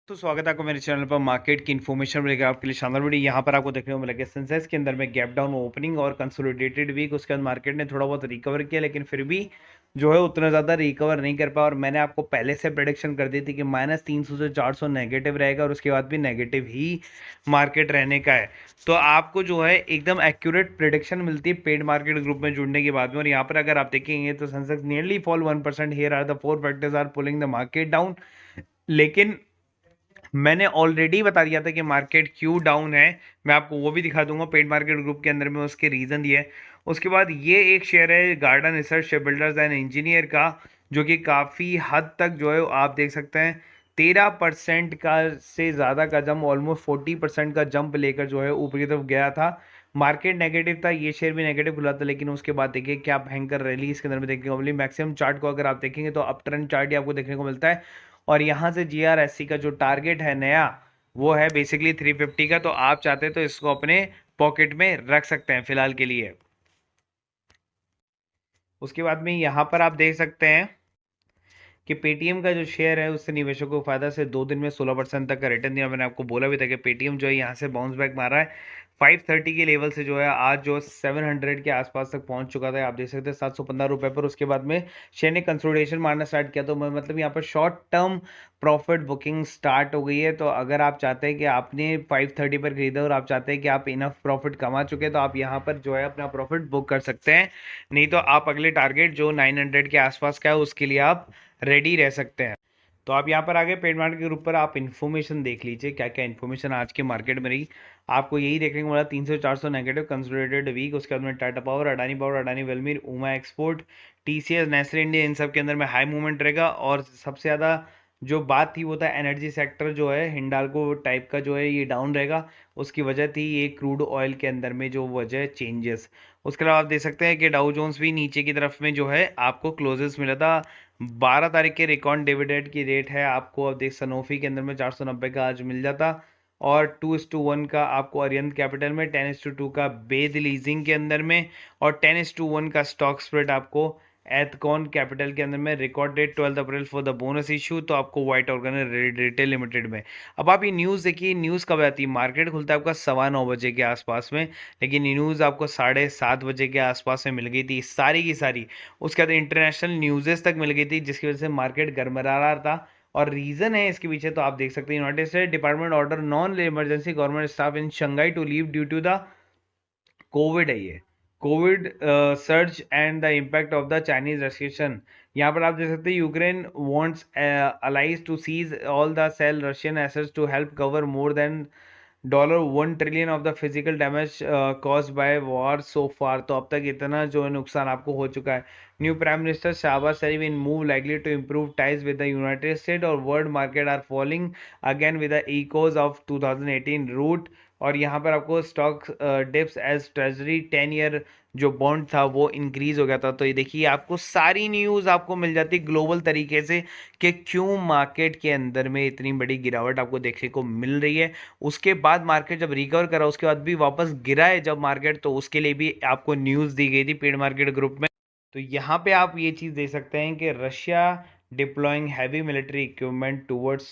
तो स्वागत है आपको मेरे चैनल पर मार्केट की इन्फॉर्मेशन मिलेगा आपके लिए शानदार वीडियो। यहाँ पर आपको देखने को मिलेगा सेंसेक्स के अंदर में गैप डाउन ओपनिंग और कंसोलिडेटेड वीक। उसके बाद मार्केट ने थोड़ा बहुत रिकवर किया, लेकिन फिर भी जो है उतना ज़्यादा रिकवर नहीं कर पाया। और मैंने आपको पहले से प्रेडिक्शन कर दी थी कि -300 से 400 नेगेटिव रहेगा और उसके बाद भी नेगेटिव ही मार्केट रहने का है। तो आपको जो है एकदम एक्यूरेट प्रेडिक्शन मिलती है पेड मार्केट ग्रुप में जुड़ने के बाद में। और यहाँ पर अगर आप देखेंगे तो Sensex nearly fall 1%। Here are the four factors are pulling the market down. लेकिन मैंने ऑलरेडी बता दिया था कि मार्केट क्यों डाउन है। मैं आपको वो भी दिखा दूंगा पेड मार्केट ग्रुप के अंदर में उसके रीजन दिए। उसके बाद ये एक शेयर है garden research ship builders and engineer का, जो कि काफ़ी हद तक जो है आप देख सकते हैं 13% का से ज़्यादा का जंप, ऑलमोस्ट 40% का जंप लेकर जो है ऊपर की तरफ गया था। मार्केट नेगेटिव था, ये शेयर भी नेगेटिव खुला था, लेकिन उसके बाद देखिए क्या भयंकर रैली इसके अंदर में देखने को मिली। मैक्सिमम चार्ट को अगर आप देखेंगे तो अप ट्रेंड चार्ट ही आपको देखने को मिलता है। और यहाँ से जीआरएससी का जो टारगेट है नया, वो है बेसिकली 350 का। तो आप चाहते हैं तो इसको अपने पॉकेट में रख सकते हैं फिलहाल के लिए। उसके बाद में यहाँ पर आप देख सकते हैं कि पेटीएम का जो शेयर है उससे निवेशकों को फायदा से 2 दिन में 16% तक का रिटर्न दिया। मैंने आपको बोला भी था कि पेटीएम जो है यहाँ से बाउंस बैक मारा है 530 के लेवल से, जो है आज जो 700 के आसपास तक पहुंच चुका था। आप देख सकते हैं 715 रुपए पर। उसके बाद में शेयर ने कंसोलिडेशन मारना स्टार्ट किया। तो मतलब यहाँ पर short term profit booking start हो गई है। तो अगर आप चाहते हैं कि आपने 530 पर खरीदा और आप चाहते हैं कि आप इनफ प्रॉफिट कमा चुके हैं, तो आप यहाँ पर जो है अपना प्रॉफिट बुक कर सकते हैं। नहीं तो आप अगले टारगेट जो 900 के आसपास का है उसके लिए आप रेडी रह सकते हैं। तो आप यहाँ पर आगे पेड मार्केट के ग्रुप पर आप इन्फॉर्मेशन देख लीजिए क्या क्या इन्फॉर्मेशन आज के मार्केट में रही। आपको यही देखने को मिला 300-400 नेगेटिव कंसोलिडेटेड वीक। उसके बाद में Tata power, Adani Wilmar, Uma export, TCS, Nestle India, इन सब के अंदर में हाई मूवमेंट रहेगा। और सबसे ज़्यादा जो बात थी वो था एनर्जी सेक्टर जो है हिंडाल्को टाइप का जो है ये डाउन रहेगा। उसकी वजह थी ये क्रूड ऑयल के अंदर में जो वजह चेंजेस। उसके अलावा आप देख सकते हैं कि डाउ जोन्स भी नीचे की तरफ में जो है आपको क्लोजेस मिला था। 12 तारीख के रिकॉर्ड डिविडेंड की रेट है आपको, अब देख सनोफी के अंदर में 490 का आज मिल जाता। और 2:1 का आपको अरियंत कैपिटल में, 10:2 का बेद लीजिंग के अंदर में, और 10:1 का स्टॉक स्प्रेड आपको एथकॉन कैपिटल के अंदर में। Record date 12 April for the bonus issue, तो आपको व्हाइट ऑर्गेनाइज रिटेल लिमिटेड में। अब आप ये न्यूज़ देखिए, न्यूज़ कब आती है? मार्केट खुलता है आपका 9:15 के आसपास में, लेकिन ये न्यूज़ आपको 7:30 के आसपास में मिल गई थी सारी की सारी। उसके बाद इंटरनेशनल न्यूज़ेस तक मिल गई थी, जिसकी वजह से मार्केट गरमरा रहा था। और रीजन है इसके पीछे तो आप देख सकते हैं, united state department order non emergency government staff in Shanghai to leave due to the covid है ये, covid surge and the impact of the Chinese restriction. यहाँ पर आप देख सकते हैं Ukraine wants allies to seize all the sell Russian assets to help cover more than $1 trillion of the physical damage cause by war so far. तो अब तक इतना जो है नुकसान आपको हो चुका है। New prime minister Shahbaz Sharif in move likely to improve ties with the united state, और world market are falling again with the echoes of 2018 rout. और यहाँ पर आपको stock dips as treasury 10 year जो बॉन्ड था वो इंक्रीज हो गया था। तो ये देखिए आपको सारी न्यूज़ आपको मिल जाती ग्लोबल तरीके से कि क्यों मार्केट के अंदर में इतनी बड़ी गिरावट आपको देखने को मिल रही है। उसके बाद मार्केट जब रिकवर करा उसके बाद भी वापस गिरा है जब मार्केट, तो उसके लिए भी आपको न्यूज़ दी गई थी पेड मार्केट ग्रुप में। तो यहाँ पे आप ये चीज़ देख सकते हैं कि Russia deploying heavy military equipment towards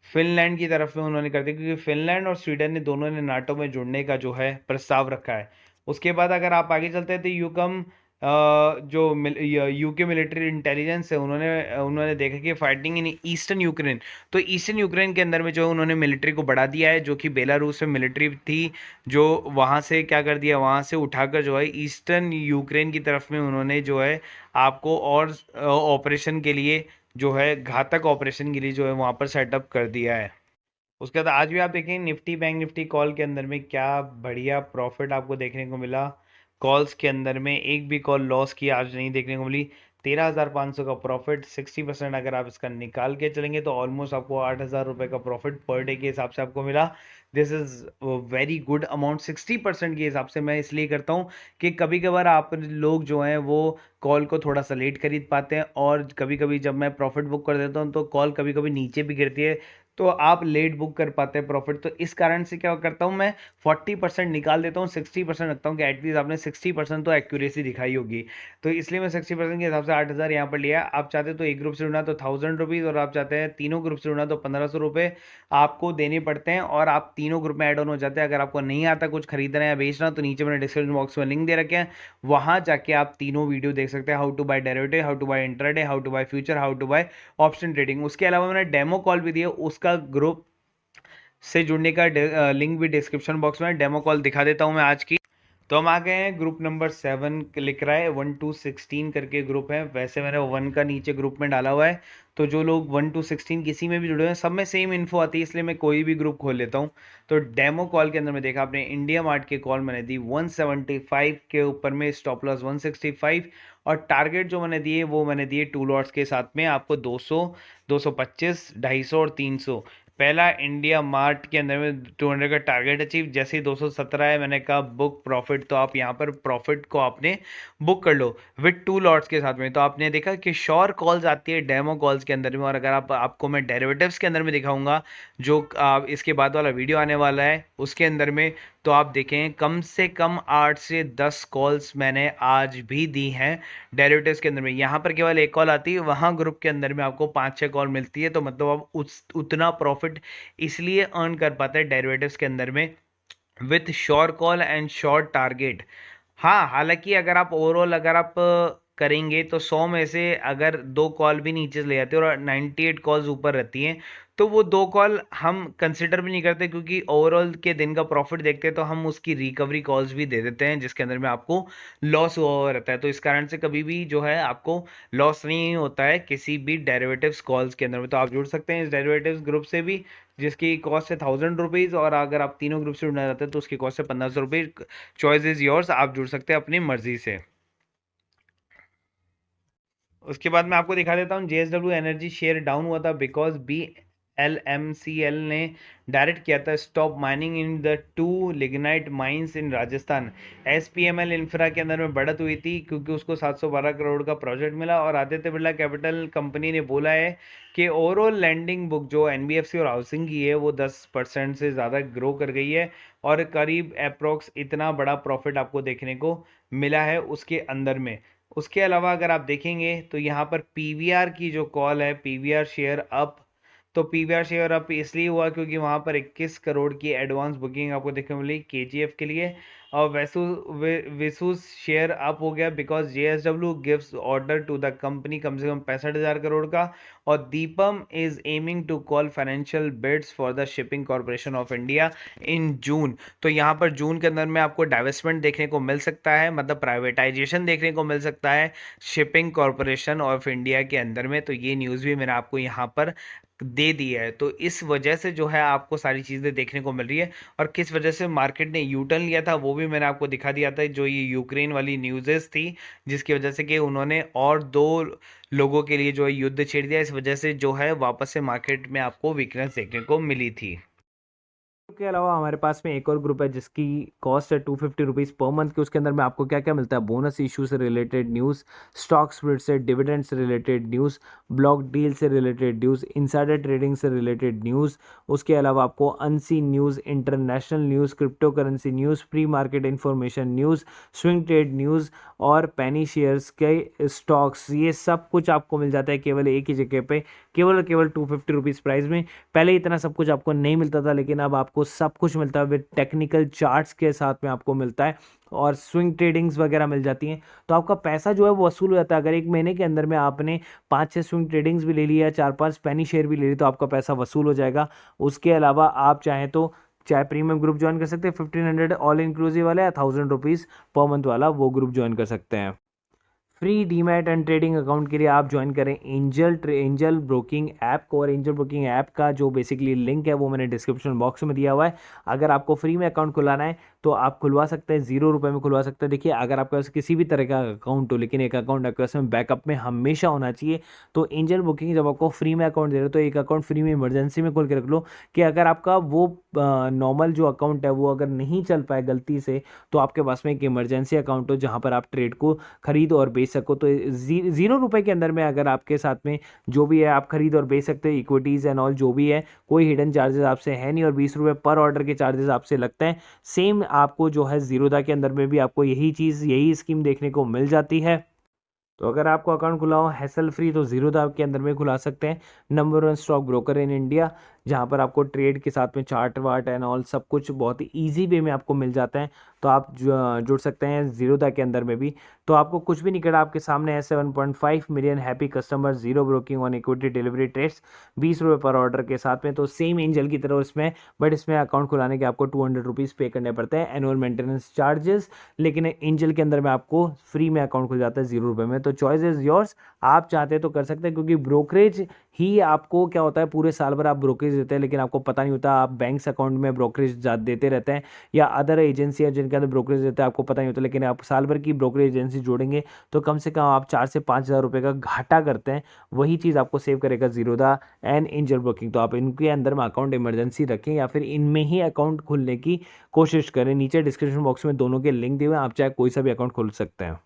Finland की तरफ में उन्होंने कर दिया, क्योंकि फिनलैंड और स्वीडन ने दोनों ने नाटो में जुड़ने का जो है प्रस्ताव रखा है। उसके बाद अगर आप आगे चलते हैं तो यूकम जो यूके मिलिट्री इंटेलिजेंस है उन्होंने उन्होंने देखा कि फाइटिंग इन ईस्टर्न यूक्रेन, तो ईस्टर्न यूक्रेन के अंदर में जो है उन्होंने मिलिट्री को बढ़ा दिया है, जो कि बेलारूस में मिलिट्री थी जो वहाँ से क्या कर दिया, वहाँ से उठाकर जो है ईस्टर्न यूक्रेन की तरफ में उन्होंने जो है आपको और ऑपरेशन के लिए जो है घातक ऑपरेशन के लिए जो है वहाँ पर सेटअप कर दिया है। उसके बाद आज भी आप देखें निफ्टी बैंक निफ्टी कॉल के अंदर में क्या बढ़िया प्रॉफिट आपको देखने को मिला। कॉल्स के अंदर में एक भी कॉल लॉस की आज नहीं देखने को मिली। 13,500 का प्रॉफिट, 60% अगर आप इसका निकाल के चलेंगे तो ऑलमोस्ट आपको 8,000 रुपये का प्रॉफिट पर डे के हिसाब से आपको मिला। This is very good amount. 60% के हिसाब से मैं इसलिए करता हूँ कि कभी कभार आप लोग जो हैं वो कॉल को थोड़ा सा लेट खरीद पाते हैं, और कभी कभी जब मैं प्रॉफिट बुक कर देता हूँ तो कॉल कभी कभी नीचे भी गिरती है। तो आप लेट बुक कर पाते हैं प्रॉफिट। तो इस कारण से क्या करता हूँ मैं, 40% निकाल देता हूँ, 60% रखता हूँ कि एटलीस्ट आपने 60% तो एक्यूरेसी दिखाई होगी। तो इसलिए मैं 60% के हिसाब से 8,000 यहाँ पर लिया। आप चाहते तो एक ग्रुप से जुड़ना तो 1,000 रुपीज़, और आप चाहते हैं तीनों ग्रुप से जुड़ना तो 1,500 रुपये आपको देने पड़ते हैं, और आप तीनों ग्रुप में ऐड ऑन हो जाते हैं। अगर आपको नहीं आता कुछ खरीदना या बेचना तो नीचे मैंने डिस्क्रिप्शन बॉक्स में लिंक दे रखे हैं, वहाँ जाके आप तीनों वीडियो देख सकते हैं, how to buy derivative, how to buy intraday, how to buy future, how to buy option trading. उसके अलावा मैंने डेमो कॉल भी दिया, उसका ग्रुप से जुड़ने का लिंक भी डिस्क्रिप्शन बॉक्स में, डेमो कॉल दिखा देता हूं मैं आज की। तो हम आ गए हैं ग्रुप नंबर 7, लिख रहा है 1 to 16 करके ग्रुप है। वैसे मैंने 1 का नीचे ग्रुप में डाला हुआ है, तो जो लोग 1 to 16 किसी में भी जुड़े हुए हैं सब में सेम इन्फो आती है, इसलिए मैं कोई भी ग्रुप खोल लेता हूँ। तो डेमो कॉल के अंदर में देखा आपने, इंडिया मार्ट की कॉल मैंने दी 175 के ऊपर में, स्टॉप लॉस 165, और टारगेट जो मैंने दिए वो मैंने दिए 2 लॉट्स के साथ में आपको 200, 225, 250 और 300। पहला इंडिया मार्ट के अंदर में 200 का टारगेट अचीव, जैसे ही 217 है मैंने कहा बुक प्रॉफिट, तो आप यहाँ पर प्रॉफिट को आपने बुक कर लो विद 2 लॉट्स के साथ में। तो आपने देखा कि श्योर कॉल्स आती है डेमो कॉल्स के अंदर में, और अगर आपको मैं डेरिवेटिव्स के अंदर में दिखाऊंगा जो इसके बाद वाला वीडियो आने वाला है उसके अंदर में, तो आप देखें कम से कम 8 से 10 कॉल्स मैंने आज भी दी हैं डेरिवेटिव्स के अंदर में। यहाँ पर केवल एक कॉल आती है, वहाँ ग्रुप के अंदर में आपको 5-6 कॉल मिलती है। तो मतलब आप उतना प्रॉफिट इसलिए अर्न कर पाते हैं डेरिवेटिव्स के अंदर में with sure call and sure target. हाँ, हालांकि अगर आप ओवरऑल अगर आप करेंगे तो 100 में से अगर 2 कॉल भी नीचे ले जाते हैं और 98 कॉल्स ऊपर रहती हैं, तो वो 2 कॉल हम कंसिडर भी नहीं करते, क्योंकि ओवरऑल के दिन का प्रॉफिट देखते हैं तो हम उसकी रिकवरी कॉल्स भी दे देते हैं, जिसके अंदर में आपको लॉस हुआ हुआ रहता है। तो इस कारण से कभी भी जो है आपको लॉस नहीं होता है किसी भी डेरिवेटिव्स कॉल्स के अंदर में। तो आप जुड़ सकते हैं इस डेरिवेटिव्स ग्रुप से भी, जिसकी कॉस्ट है 1,000 रुपीज़, और अगर आप तीनों ग्रुप से जुड़ना चाहते हैं तो उसकी कॉस्ट है 1,500 रुपये। चॉइस इज योर्स, आप जुड़ सकते हैं अपनी मर्जी से। उसके बाद मैं आपको दिखा देता हूँ, जेएसडब्ल्यू एनर्जी शेयर डाउन हुआ था बिकॉज BLMCL ने डायरेक्ट किया था stop mining in the 2 lignite mines in Rajasthan. SPML infra के अंदर में बढ़त हुई थी क्योंकि उसको 712 करोड़ का प्रोजेक्ट मिला, और आदित्य बिरला कैपिटल कंपनी ने बोला है कि ओवरऑल लैंडिंग बुक जो NBFC और हाउसिंग की है वो 10% से ज़्यादा ग्रो कर गई है, और करीब अप्रोक्स इतना बड़ा प्रॉफिट आपको देखने को मिला है उसके अंदर में। उसके अलावा अगर आप देखेंगे तो यहाँ पर PVR की जो कॉल है, PVR शेयर अप, तो PVR शेयर अप इसलिए हुआ क्योंकि वहाँ पर 21 करोड़ की एडवांस बुकिंग आपको देखने को मिली KGF के लिए। और वेसूस शेयर अप हो गया because JSW gives order to the company कम से कम 65,000 करोड़ का। और DIPAM is aiming to call financial bids for the shipping corporation of India in June. तो यहाँ पर जून के अंदर में आपको डाइवेस्टमेंट देखने को मिल सकता है, मतलब प्राइवेटाइजेशन देखने को मिल सकता है शिपिंग कॉर्पोरेशन ऑफ इंडिया के अंदर में। तो ये न्यूज़ भी मैंने आपको यहाँ पर दे दी है। तो इस वजह से जो है आपको सारी चीज़ें देखने को मिल रही है, और किस वजह से मार्केट ने यू टर्न लिया था वो भी मैंने आपको दिखा दिया था, जो ये यूक्रेन वाली न्यूज़ेस थी जिसकी वजह से कि उन्होंने और 2 लोगों के लिए जो है युद्ध छेड़ दिया, इस वजह से जो है वापस से मार्केट में आपको वीकनेस देखने को मिली थी। के अलावा हमारे पास में एक और ग्रुप है जिसकी कॉस्ट है 250 रुपीज़ पर मंथ की। उसके अंदर में आपको क्या क्या मिलता है, बोनस इशू से रिलेटेड न्यूज़, स्टॉक स्प्लिट से, डिविडेंड से रिलेटेड न्यूज़, ब्लॉक डील से रिलेटेड न्यूज़, इनसाइडर ट्रेडिंग से रिलेटेड न्यूज़। उसके अलावा आपको unseen news, international news, crypto currency news, pre market information news, swing trade news और पेनी shares के स्टॉक्स, ये सब कुछ आपको मिल जाता है केवल एक ही जगह पे, केवल और केवल 250 रुपीज़ प्राइस में। पहले इतना सब कुछ आपको नहीं मिलता था, लेकिन अब आपको सब कुछ मिलता है विद टेक्निकल चार्ट्स के साथ में आपको मिलता है, और स्विंग ट्रेडिंग्स वगैरह मिल जाती हैं। तो आपका पैसा जो है वो वसूल हो जाता है। अगर एक महीने के अंदर में आपने 5-6 स्विंग ट्रेडिंग्स भी ले लिया, 4-5 पेनी शेयर भी ले ली, तो आपका पैसा वसूल हो जाएगा। उसके अलावा आप चाहें तो चाहे प्रीमियम ग्रुप ज्वाइन कर सकते हैं 1500 ऑल इंक्लूसिव वाला, या 1000 रुपीज़ पर मंथ वाला वो ग्रुप ज्वाइन कर सकते हैं। Free demat and trading account के लिए आप ज्वाइन करें एंजल ब्रोकिंग ऐप को, और एंजल ब्रोकिंग ऐप का जो बेसिकली लिंक है वो मैंने डिस्क्रिप्शन बॉक्स में दिया हुआ है। अगर आपको फ्री में अकाउंट खुलाना है तो आप खुलवा सकते हैं, 0 रुपये में खुलवा सकते हैं। देखिए अगर आपके पास किसी भी तरह का अकाउंट हो, लेकिन एक अकाउंट आपके पास में बैकअप में हमेशा होना चाहिए। तो एंजल बुकिंग जब आपको फ्री में अकाउंट दे रहे हो तो एक अकाउंट फ्री में इमरजेंसी में खोल के रख लो, कि अगर आपका वो नॉर्मल जो अकाउंट है वो अगर नहीं चल पाए गलती से, तो आपके पास में एक इमरजेंसी अकाउंट हो जहाँ पर आप ट्रेड को खरीद और बेच सको। तो 0 रुपये के अंदर में अगर आपके साथ में जो भी है आप खरीद और बेच सकते हो, इक्विटीज़ एंड ऑल जो भी है, कोई हिडन चार्जेस आपसे है नहीं, और 20 रुपये पर ऑर्डर के चार्जेस आपसे लगते हैं। सेम आपको जो है जीरोधा के अंदर में भी आपको यही चीज़, यही स्कीम देखने को मिल जाती है। तो अगर आपको अकाउंट खुला हो हैसल फ्री, तो जीरोधा के अंदर में खुला सकते हैं। Number 1 stock broker in India, जहां पर आपको ट्रेड के साथ में चार्ट वार्ट एंड ऑल सब कुछ बहुत ही ईजी वे में आपको मिल जाता है। तो आप जुड़ सकते हैं जीरोधा के अंदर में भी। तो आपको कुछ भी नहीं करना, आपके सामने है 7.5 million happy customer, zero broking on equity delivery trades, 20 रुपये पर ऑर्डर के साथ में। तो सेम एंजल की तरह इसमें, बट इसमें अकाउंट खुलाने के आपको 200 रुपीज़ पे करने पड़ते हैं एनुअल मेंटेनेंस चार्जेस, लेकिन एंजल के अंदर में आपको फ्री में अकाउंट खुल जाता है 0 रुपये में। तो चॉइस इज़ योर्स, आप चाहते हैं तो कर सकते हैं, क्योंकि ब्रोकरेज ही आपको क्या होता है, पूरे साल भर आप ब्रोकरेज देते हैं लेकिन आपको पता नहीं होता, आप बैंक्स अकाउंट में ब्रोकरेज देते रहते हैं, या अदर एजेंसी है जिनके अंदर ब्रोकरेज देते हैं, आपको पता नहीं होता। लेकिन आप साल भर की ब्रोकरेज एजेंसी जोड़ेंगे तो कम से कम आप 4 से 5 हज़ार रुपये का घाटा करते हैं। वही चीज़ आपको सेव करेगा जीरोधा एंड एंजल ब्रोकिंग। तो आप इनके अंदर में अकाउंट इमरजेंसी रखें, या फिर इनमें ही अकाउंट खोलने की कोशिश करें। नीचे डिस्क्रिप्शन बॉक्स में दोनों के लिंक दिए हुए हैं, आप चाहे कोई सा भी अकाउंट खोल सकते हैं।